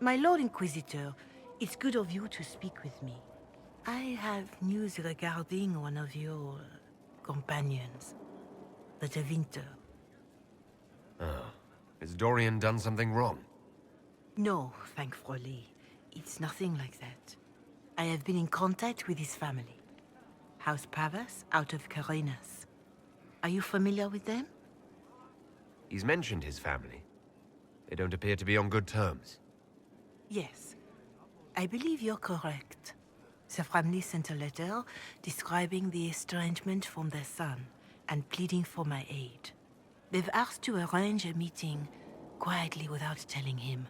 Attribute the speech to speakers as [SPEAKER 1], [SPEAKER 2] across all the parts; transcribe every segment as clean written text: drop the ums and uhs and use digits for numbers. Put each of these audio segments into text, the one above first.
[SPEAKER 1] My Lord Inquisitor, it's good of you to speak with me. I have news regarding one of your companions, the Tevinter.
[SPEAKER 2] Oh. Has Dorian done something wrong?
[SPEAKER 1] No, thankfully. It's nothing like that. I have been in contact with his family. House Pavas, out of Carenas. Are you familiar with them?
[SPEAKER 2] He's mentioned his family. They don't appear to be on good terms.
[SPEAKER 1] Yes. I believe you're correct. The family sent a letter describing the estrangement from their son and pleading for my aid. They've asked to arrange a meeting quietly without telling him.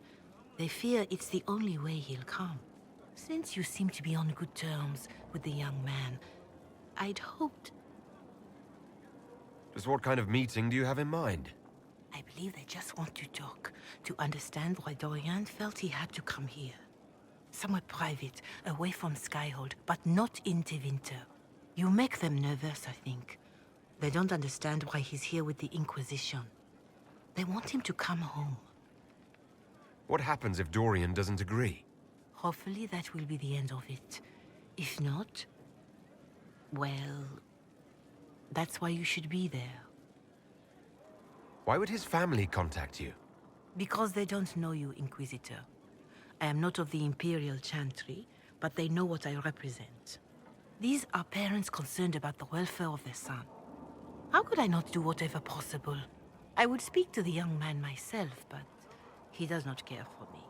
[SPEAKER 1] They fear it's the only way he'll come. Since you seem to be on good terms with the young man, I'd hoped...
[SPEAKER 2] Just what kind of meeting do you have in mind?
[SPEAKER 1] I believe they just want to talk, to understand why Dorian felt he had to come here. Somewhere private, away from Skyhold, but not in Tevinter. You make them nervous, I think. They don't understand why he's here with the Inquisition. They want him to come home.
[SPEAKER 2] What happens if Dorian doesn't agree?
[SPEAKER 1] Hopefully that will be the end of it. If not, well, that's why you should be there.
[SPEAKER 2] Why would his family contact you?
[SPEAKER 1] Because they don't know you, Inquisitor. I am not of the Imperial Chantry, but they know what I represent. These are parents concerned about the welfare of their son. How could I not do whatever possible? I would speak to the young man myself, but he does not care for me.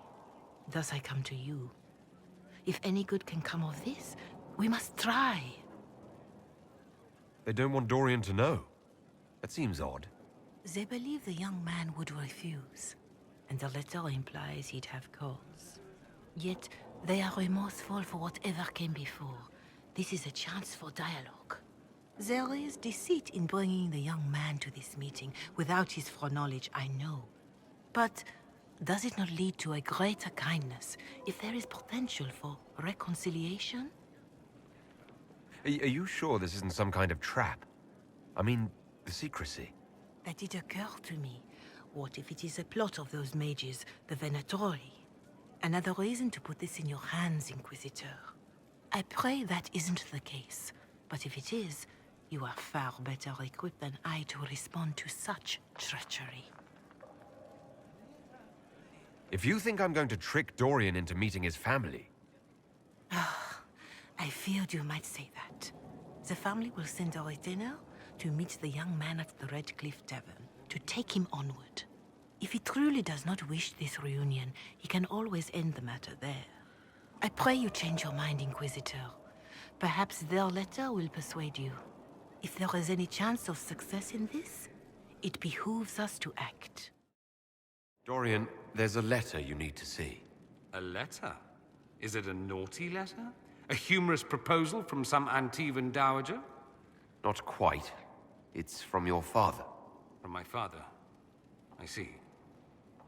[SPEAKER 1] Thus I come to you. If any good can come of this, we must try.
[SPEAKER 2] They don't want Dorian to know. That seems odd.
[SPEAKER 1] They believe the young man would refuse, and the letter implies he'd have cause. Yet, they are remorseful for whatever came before. This is a chance for dialogue. There is deceit in bringing the young man to this meeting without his foreknowledge, I know. But does it not lead to a greater kindness if there is potential for reconciliation?
[SPEAKER 2] Are you sure this isn't some kind of trap? I mean, the secrecy.
[SPEAKER 1] That did occur to me. What if it is a plot of those mages, the Venatori? Another reason to put this in your hands, Inquisitor. I pray that isn't the case, but if it is, you are far better equipped than I to respond to such treachery.
[SPEAKER 2] If you think I'm going to trick Dorian into meeting his family...
[SPEAKER 1] I feared you might say that. The family will send a retainer to meet the young man at the Red Cliff Tavern, to take him onward. If he truly does not wish this reunion, he can always end the matter there. I pray you change your mind, Inquisitor. Perhaps their letter will persuade you. If there is any chance of success in this, it behooves us to act.
[SPEAKER 2] Dorian, there's a letter you need to see.
[SPEAKER 3] A letter? Is it a naughty letter? A humorous proposal from some Antivan dowager?
[SPEAKER 2] Not quite. It's from your father.
[SPEAKER 3] From my father? I see.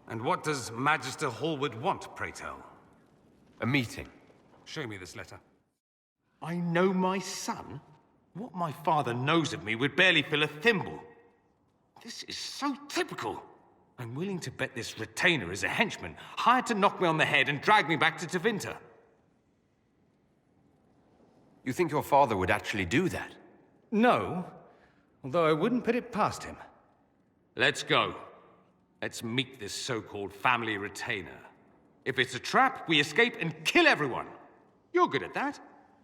[SPEAKER 3] And what does Magister Hallwood want, pray tell?
[SPEAKER 2] A meeting.
[SPEAKER 3] Show me this letter. I know my son? What my father knows of me would barely fill a thimble. This is so typical. I'm willing to bet this retainer is a henchman, hired to knock me on the head and drag me back to Tevinter.
[SPEAKER 2] You think your father would actually do that?
[SPEAKER 3] No, although I wouldn't put it past him. Let's go. Let's meet this so-called family retainer. If it's a trap, we escape and kill everyone. You're good at that.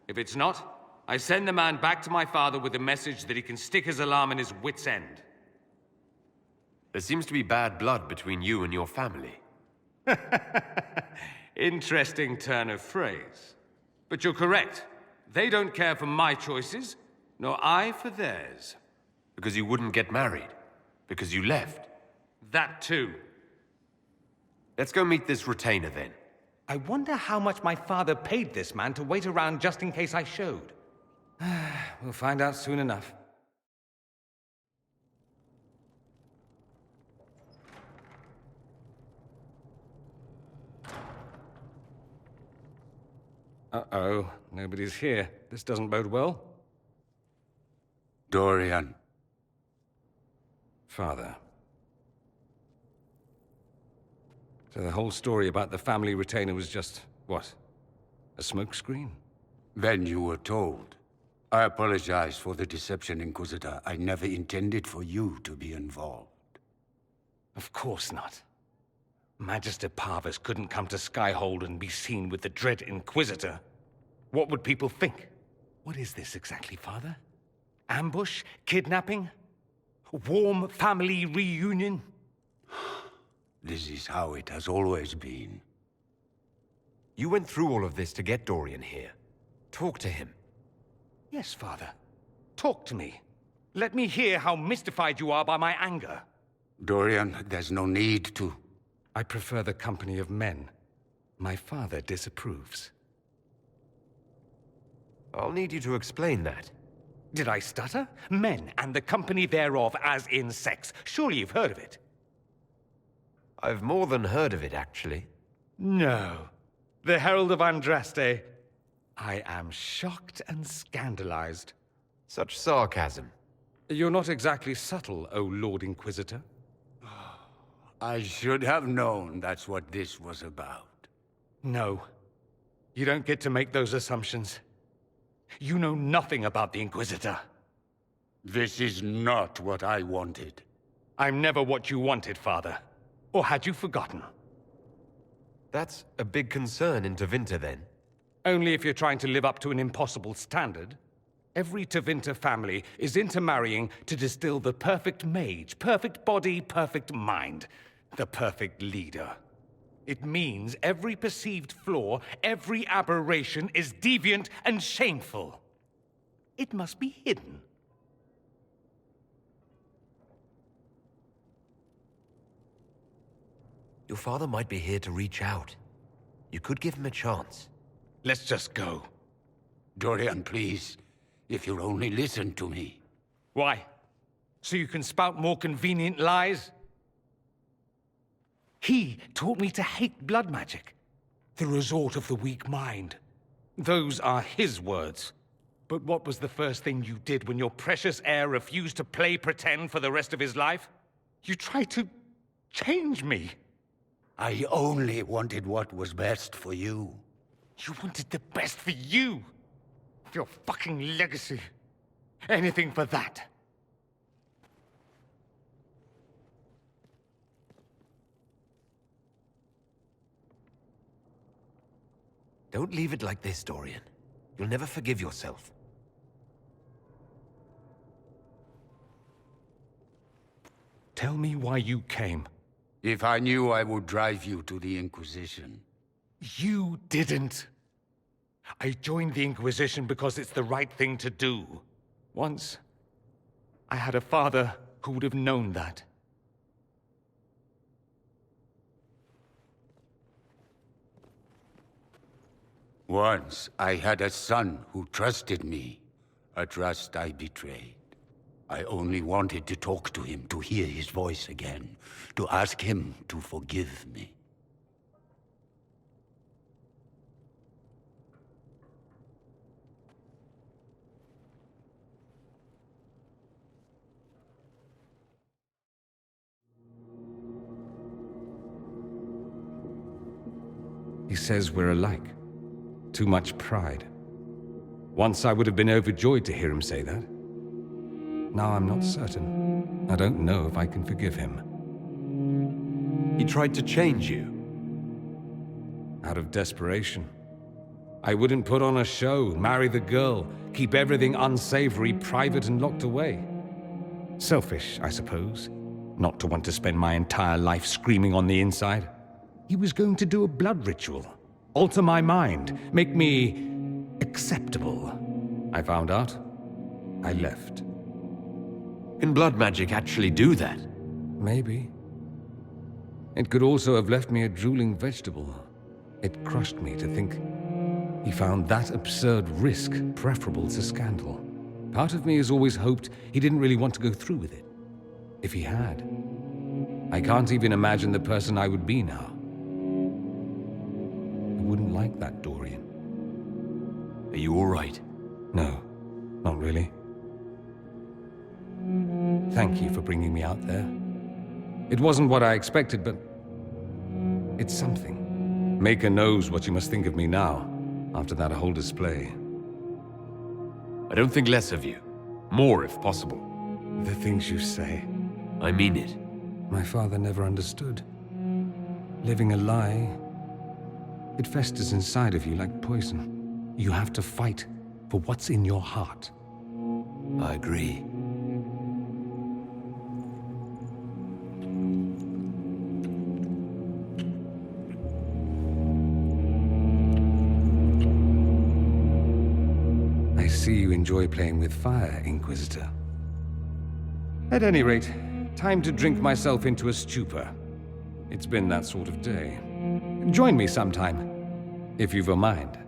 [SPEAKER 3] If it's not, I send the man back to my father with the message that he can stick his alarm in his wit's end.
[SPEAKER 2] There seems to be bad blood between you and your family.
[SPEAKER 3] Interesting turn of phrase. But you're correct. They don't care for my choices, nor I for theirs.
[SPEAKER 2] Because you wouldn't get married. Because you left.
[SPEAKER 3] That too.
[SPEAKER 2] Let's go meet this retainer then.
[SPEAKER 3] I wonder how much my father paid this man to wait around just in case I showed. We'll find out soon enough. Uh-oh, nobody's here. This doesn't bode well.
[SPEAKER 4] Dorian.
[SPEAKER 3] Father. So the whole story about the family retainer was just, what? A smokescreen?
[SPEAKER 4] Then you were told. I apologize for the deception, Inquisitor. I never intended for you to be involved.
[SPEAKER 3] Of course not. Magister Parvus couldn't come to Skyhold and be seen with the dread Inquisitor. What would people think? What is this exactly, Father? Ambush? Kidnapping? Warm family reunion?
[SPEAKER 4] This is how it has always been.
[SPEAKER 2] You went through all of this to get Dorian here. Talk to him.
[SPEAKER 3] Yes, Father. Talk to me. Let me hear how mystified you are by my anger.
[SPEAKER 4] Dorian, there's no need to.
[SPEAKER 3] I prefer the company of men. My father disapproves.
[SPEAKER 2] I'll need you to explain that.
[SPEAKER 3] Did I stutter? Men, and the company thereof, as in sex. Surely you've heard of it.
[SPEAKER 2] I've more than heard of it, actually.
[SPEAKER 3] No. The Herald of Andraste. I am shocked and scandalized.
[SPEAKER 2] Such sarcasm.
[SPEAKER 3] You're not exactly subtle, O Lord Inquisitor.
[SPEAKER 4] I should have known that's what this was about.
[SPEAKER 3] No. You don't get to make those assumptions. You know nothing about the Inquisitor.
[SPEAKER 4] This is not what I wanted.
[SPEAKER 3] I'm never what you wanted, Father. Or had you forgotten?
[SPEAKER 2] That's a big concern in Tevinter, then.
[SPEAKER 3] Only if you're trying to live up to an impossible standard. Every Tevinter family is intermarrying to distill the perfect mage, perfect body, perfect mind. The perfect leader. It means every perceived flaw, every aberration is deviant and shameful. It must be hidden.
[SPEAKER 2] Your father might be here to reach out. You could give him a chance.
[SPEAKER 3] Let's just go.
[SPEAKER 4] Dorian, please. If you'll only listen to me.
[SPEAKER 3] Why? So you can spout more convenient lies? He taught me to hate blood magic. The resort of the weak mind. Those are his words. But what was the first thing you did when your precious heir refused to play pretend for the rest of his life? You tried to change me.
[SPEAKER 4] I only wanted what was best for you.
[SPEAKER 3] You wanted the best for you. Your fucking legacy. Anything for that.
[SPEAKER 2] Don't leave it like this, Dorian. You'll never forgive yourself.
[SPEAKER 3] Tell me why you came.
[SPEAKER 4] If I knew, I would drive you to the Inquisition.
[SPEAKER 3] You didn't. I joined the Inquisition because it's the right thing to do. Once, I had a father who would have known that.
[SPEAKER 4] Once, I had a son who trusted me. A trust I betrayed. I only wanted to talk to him, to hear his voice again, to ask him to forgive me.
[SPEAKER 3] He says we're alike. Too much pride. Once I would have been overjoyed to hear him say that. Now I'm not certain. I don't know if I can forgive him.
[SPEAKER 2] He tried to change you.
[SPEAKER 3] Out of desperation. I wouldn't put on a show, marry the girl, keep everything unsavory, private and locked away. Selfish, I suppose. Not to want to spend my entire life screaming on the inside. He was going to do a blood ritual. Alter my mind. Make me acceptable. I found out. I left.
[SPEAKER 2] Can blood magic actually do that?
[SPEAKER 3] Maybe. It could also have left me a drooling vegetable. It crushed me to think he found that absurd risk preferable to scandal. Part of me has always hoped he didn't really want to go through with it. If he had. I can't even imagine the person I would be now. I wouldn't like that, Dorian.
[SPEAKER 2] Are you all right?
[SPEAKER 3] No, not really. Thank you for bringing me out there. It wasn't what I expected, but It's something. Maker knows what you must think of me now, after that whole display.
[SPEAKER 2] I don't think less of you. More, if possible.
[SPEAKER 3] The things you say.
[SPEAKER 2] I mean it.
[SPEAKER 3] My father never understood. Living a lie, it festers inside of you like poison. You have to fight for what's in your heart.
[SPEAKER 2] I agree.
[SPEAKER 3] I see you enjoy playing with fire, Inquisitor. At any rate, time to drink myself into a stupor. It's been that sort of day. Join me sometime, if you've a mind.